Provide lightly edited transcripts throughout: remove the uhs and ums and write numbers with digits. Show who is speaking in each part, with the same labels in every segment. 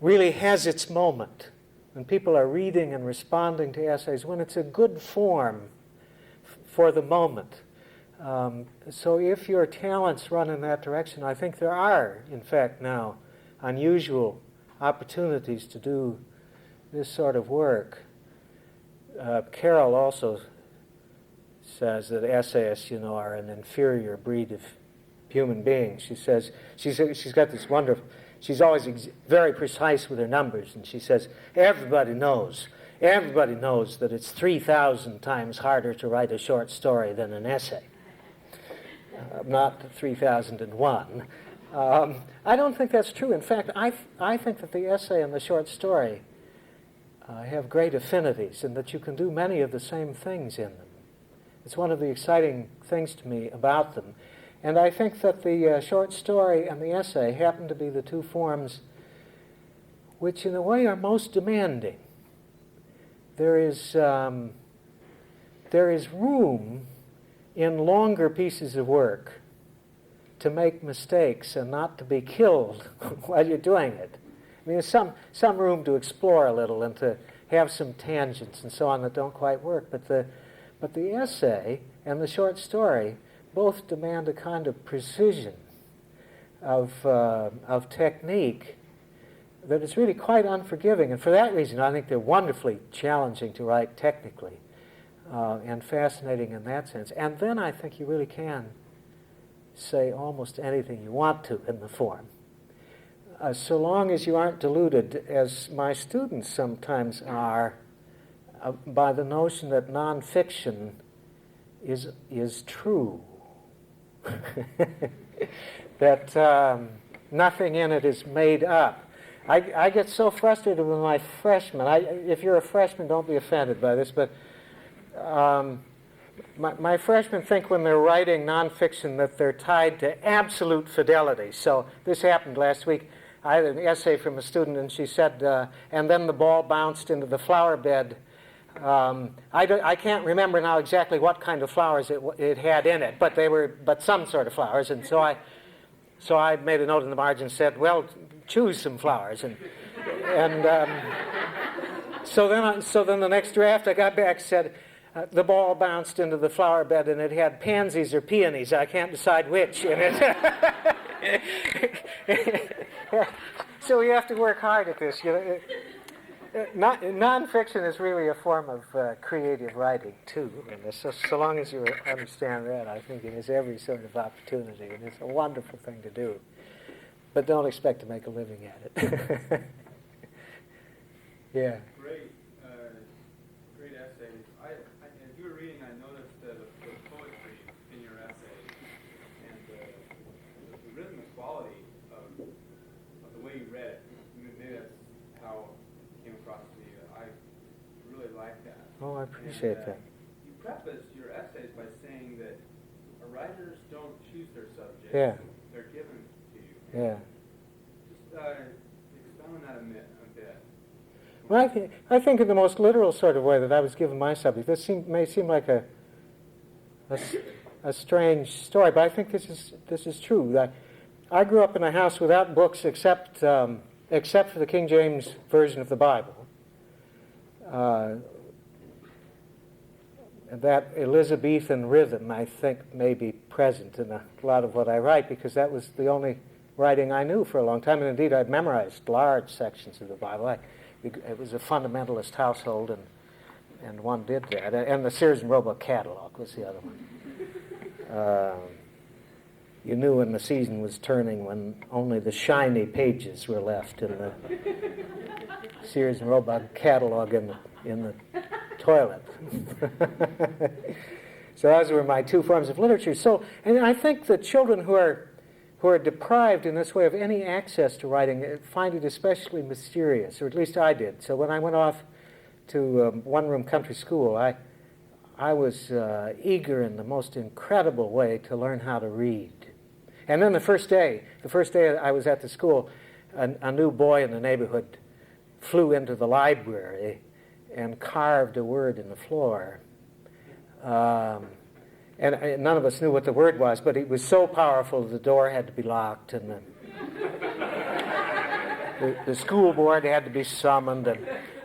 Speaker 1: really has its moment, when people are reading and responding to essays, when it's a good form for the moment. So if your talents run in that direction, I think there are, in fact, now unusual opportunities to do this sort of work. Carol also says that essayists, are an inferior breed of human beings. She says she's got this wonderful. She's always very precise with her numbers, and she says everybody knows that it's 3,000 times harder to write a short story than an essay. Not 3,001. I don't think that's true. In fact, I think that the essay and the short story have great affinities, and that you can do many of the same things in them. It's one of the exciting things to me about them. And I think that the short story and the essay happen to be the two forms which, in a way, are most demanding. There is room in longer pieces of work to make mistakes and not to be killed while you're doing it. I mean, there's some room to explore a little and to have some tangents and so on that don't quite work. But the essay and the short story both demand a kind of precision of technique that is really quite unforgiving. And for that reason, I think they're wonderfully challenging to write technically and fascinating in that sense. And then I think you really can say almost anything you want to in the form. So long as you aren't deluded, as my students sometimes are, by the notion that nonfiction is true. That nothing in it is made up. I get so frustrated with my freshmen. If you're a freshman, don't be offended by this, but my freshmen think when they're writing nonfiction that they're tied to absolute fidelity. So this happened last week. I had an essay from a student, and she said, and then the ball bounced into the flower bed. I can't remember now exactly what kind of flowers it had in it, but some sort of flowers. And so I made a note in the margin and said, well, choose some flowers. So then the next draft I got back said, the ball bounced into the flower bed and it had pansies or peonies. I can't decide which in it. So you have to work hard at this. Nonfiction is really a form of creative writing, too. And so long as you understand that, I think it has every sort of opportunity, and it's a wonderful thing to do. But don't expect to make a living at it. Yeah.
Speaker 2: Great essays. As you were reading, I noticed the poetry in your essay and the rhythmic quality of the way you read it. Maybe that's how it came across to me. I really like that.
Speaker 1: Oh, I appreciate that.
Speaker 2: You preface your essays by saying that writers don't choose their subjects.
Speaker 1: Yeah.
Speaker 2: They're given to you.
Speaker 1: Yeah.
Speaker 2: Just expound on that a bit.
Speaker 1: Well, I think in the most literal sort of way that I was given my subject. This may seem like a strange story, but I think this is true. I grew up in a house without books except for the King James Version of the Bible. That Elizabethan rhythm, I think, may be present in a lot of what I write, because that was the only writing I knew for a long time. And indeed, I'd memorized large sections of the Bible. It was a fundamentalist household, and one did that. And the Sears and Roebuck catalog was the other one. You knew when the season was turning when only the shiny pages were left in the Sears and Roebuck catalog in the toilet. So those were my two forms of literature. So, and I think that children who are deprived in this way of any access to writing find it especially mysterious, or at least I did. So when I went off to one-room country school, I was eager in the most incredible way to learn how to read. And then the first day I was at the school, a new boy in the neighborhood flew into the library and carved a word in the floor. And none of us knew what the word was, but it was so powerful the door had to be locked, and the school board had to be summoned,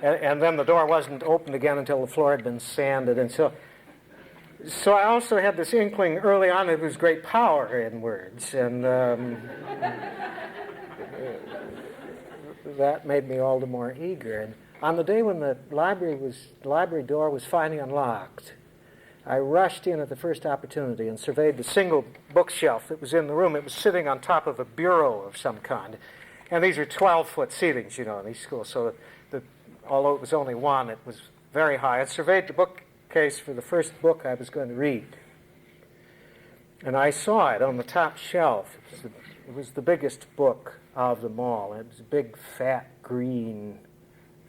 Speaker 1: and then the door wasn't opened again until the floor had been sanded. And so I also had this inkling early on that there was great power in words, and that made me all the more eager. And on the day when the library door was finally unlocked, I rushed in at the first opportunity and surveyed the single bookshelf that was in the room. It was sitting on top of a bureau of some kind. And these are 12-foot ceilings, in these schools. So although it was only one, it was very high. I surveyed the bookcase for the first book I was going to read. And I saw it on the top shelf. It was the biggest book of them all. It was a big, fat, green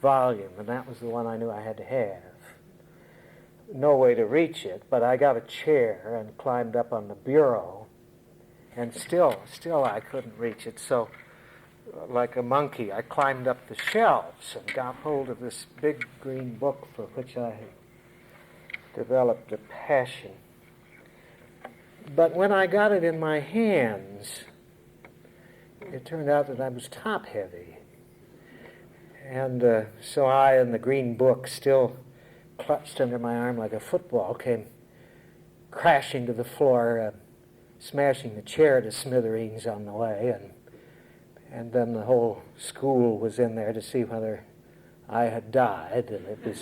Speaker 1: volume, and that was the one I knew I had to have. No way to reach it, but I got a chair and climbed up on the bureau, and still I couldn't reach it. So, like a monkey, I climbed up the shelves and got hold of this big green book for which I had developed a passion. But when I got it in my hands, it turned out that I was top-heavy. And so I and the green book, still clutched under my arm like a football, came crashing to the floor, smashing the chair to smithereens on the way. And then the whole school was in there to see whether I had died, and it was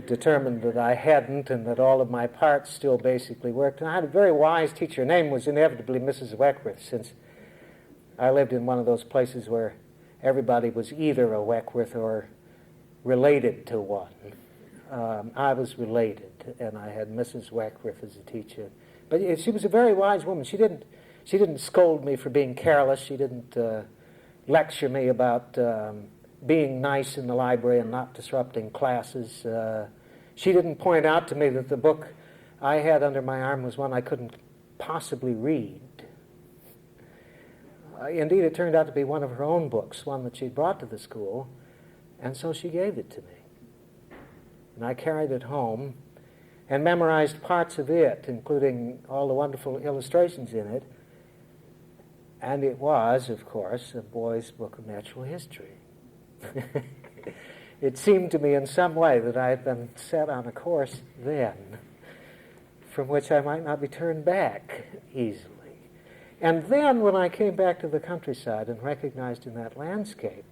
Speaker 1: determined that I hadn't, and that all of my parts still basically worked. And I had a very wise teacher. Her name was inevitably Mrs. Weckworth, since I lived in one of those places where everybody was either a Weckworth or related to one. I was related, and I had Mrs. Weckworth as a teacher. But she was a very wise woman. She didn't scold me for being careless. She didn't lecture me about being nice in the library and not disrupting classes. She didn't point out to me that the book I had under my arm was one I couldn't possibly read. Indeed, it turned out to be one of her own books, one that she'd brought to the school, and so she gave it to me. And I carried it home and memorized parts of it, including all the wonderful illustrations in it. And it was, of course, a boy's book of natural history. It seemed to me in some way that I had been set on a course then from which I might not be turned back easily. And then when I came back to the countryside and recognized in that landscape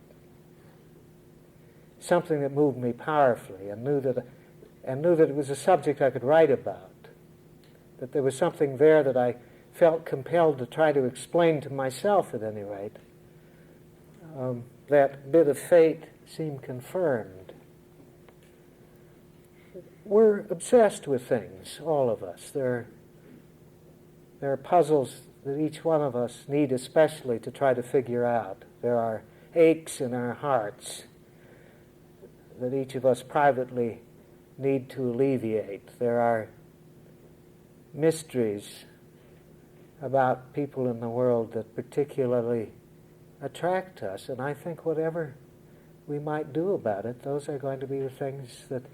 Speaker 1: something that moved me powerfully, and knew that it was a subject I could write about, that there was something there that I felt compelled to try to explain to myself at any rate, that bit of fate seemed confirmed. We're obsessed with things, all of us. There are puzzles that each one of us need especially to try to figure out. There are aches in our hearts that each of us privately need to alleviate. There are mysteries about people in the world that particularly attract us, and I think whatever we might do about it, those are going to be the things that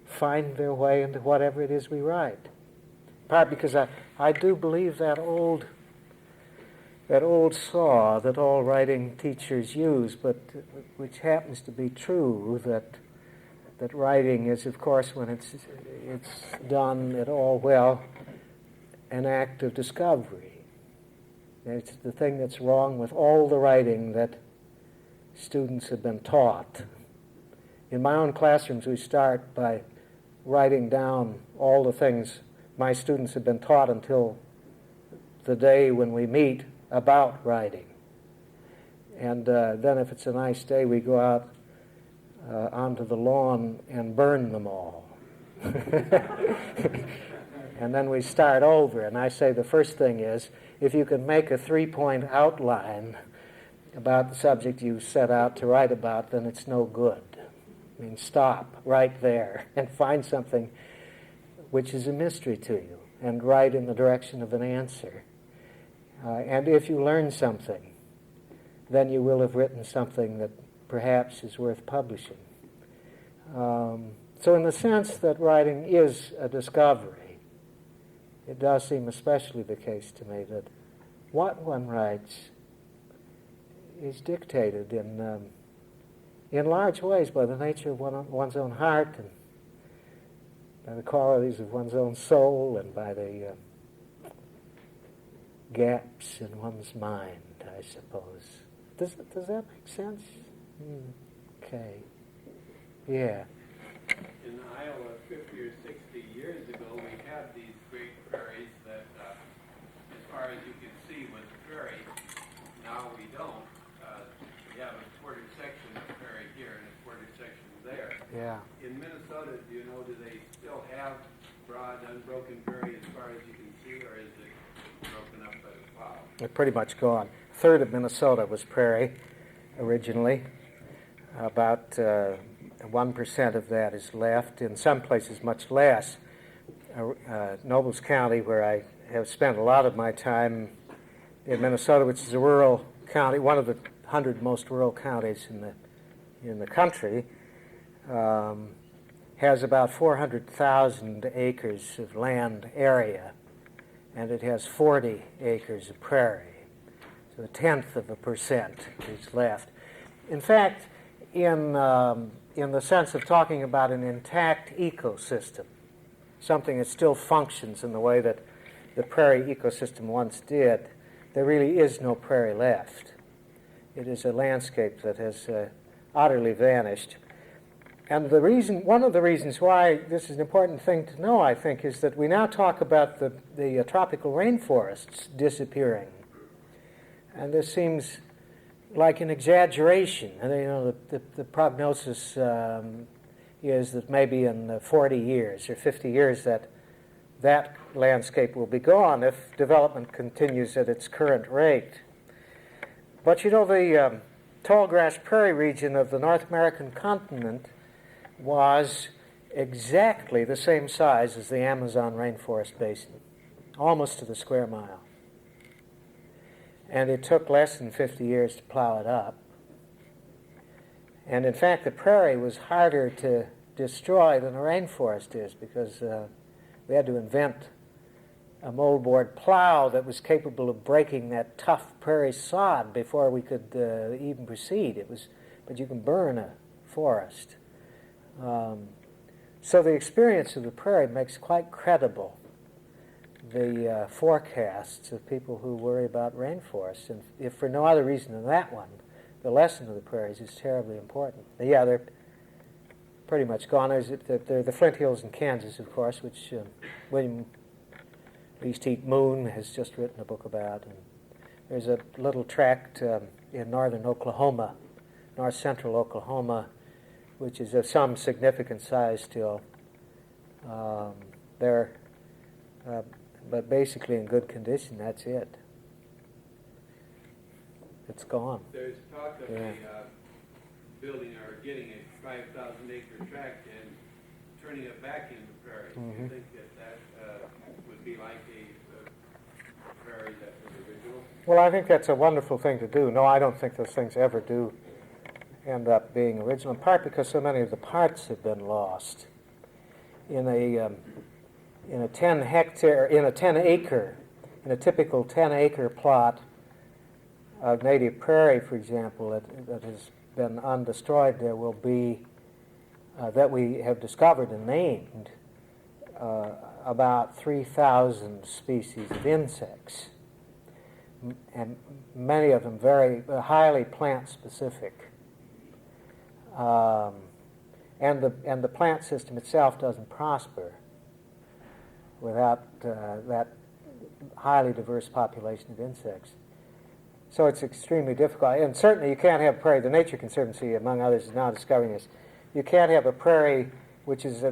Speaker 1: find their way into whatever it is we write. Part because I do believe that old saw that all writing teachers use, but which happens to be true, that writing is, of course, when it's done at all well, an act of discovery. It's the thing that's wrong with all the writing that students have been taught. In my own classrooms, we start by writing down all the things my students have been taught until the day when we meet about writing. And then if it's a nice day, we go out onto the lawn and burn them all. And then we start over, and I say the first thing is, if you can make a 3-point outline about the subject you set out to write about, then it's no good. I mean, stop right there and find something which is a mystery to you, and write in the direction of an answer. And if you learn something, then you will have written something that perhaps is worth publishing. So in the sense that writing is a discovery, it does seem especially the case to me that what one writes is dictated in large ways by the nature of one's own heart and by the qualities of one's own soul and by the gaps in one's mind, I suppose. Does that make sense? Okay. Yeah.
Speaker 3: In Iowa 50 or 60 years ago, we had these great prairies that, as far as you can see, was a prairie. Now we don't. We have a quarter section of prairie here and a quarter section there.
Speaker 1: Yeah.
Speaker 3: In Minnesota, do you know, do they still have broad, unbroken prairie as far as you can see, or is it broken up by the plow?
Speaker 1: They're pretty much gone. A third of Minnesota was prairie originally. About 1% of that is left. In some places, much less. Nobles County, where I have spent a lot of my time in Minnesota, which is a rural county, one of the 100 most rural counties in the country, has about 400,000 acres of land area, and it has 40 acres of prairie. So 0.1% is left. In fact, in the sense of talking about an intact ecosystem, something that still functions in the way that the prairie ecosystem once did, there really is no prairie left. It is a landscape that has utterly vanished. And one of the reasons why this is an important thing to know, I think, is that we now talk about the tropical rainforests disappearing. And this seems like an exaggeration. And, the prognosis is that maybe in 40 years or 50 years that landscape will be gone if development continues at its current rate. But the tallgrass prairie region of the North American continent was exactly the same size as the Amazon rainforest basin, almost to the square mile. And it took less than 50 years to plow it up. And in fact, the prairie was harder to destroy than a rainforest is because we had to invent a moldboard plow that was capable of breaking that tough prairie sod before we could even proceed. But you can burn a forest. So the experience of the prairie makes quite credible the forecasts of people who worry about rainforests. And if for no other reason than that one, the lesson of the prairies is terribly important. But yeah, they're pretty much gone. There are the Flint Hills in Kansas, of course, which William Least Heat Moon has just written a book about. And there's a little tract in northern Oklahoma, north central Oklahoma, which is of some significant size still. But basically in good condition, that's it. It's gone.
Speaker 3: There's talk of building or getting a 5,000-acre tract and turning it back into prairie.
Speaker 1: Mm-hmm.
Speaker 3: Do you think that would be like a prairie that was original?
Speaker 1: Well, I think that's a wonderful thing to do. No, I don't think those things ever do end up being original, in part because so many of the parts have been lost. In a 10 typical 10-acre plot of native prairie, for example, that has been undestroyed, there will be that we have discovered and named about 3,000 species of insects, and many of them very highly plant-specific. And the plant system itself doesn't prosper without that highly diverse population of insects. So it's extremely difficult. And certainly you can't have prairie. The Nature Conservancy, among others, is now discovering this. You can't have a prairie which is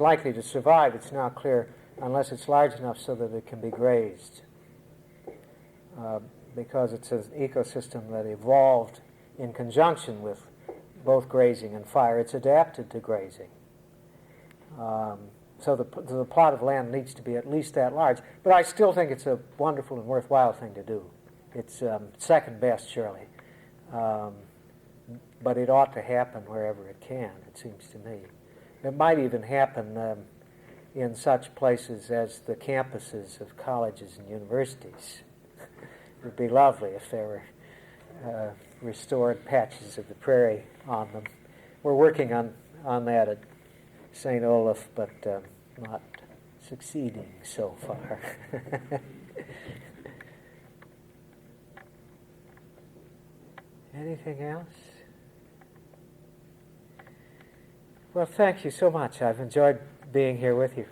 Speaker 1: likely to survive, it's now clear, unless it's large enough so that it can be grazed. Because it's an ecosystem that evolved in conjunction with both grazing and fire. It's adapted to grazing. So the plot of land needs to be at least that large. But I still think it's a wonderful and worthwhile thing to do. It's second best, surely. But it ought to happen wherever it can, it seems to me. It might even happen in such places as the campuses of colleges and universities. It would be lovely if there were restored patches of the prairie on them. We're working on that at St. Olaf, but not succeeding so far. Anything else? Well, thank you so much. I've enjoyed being here with you.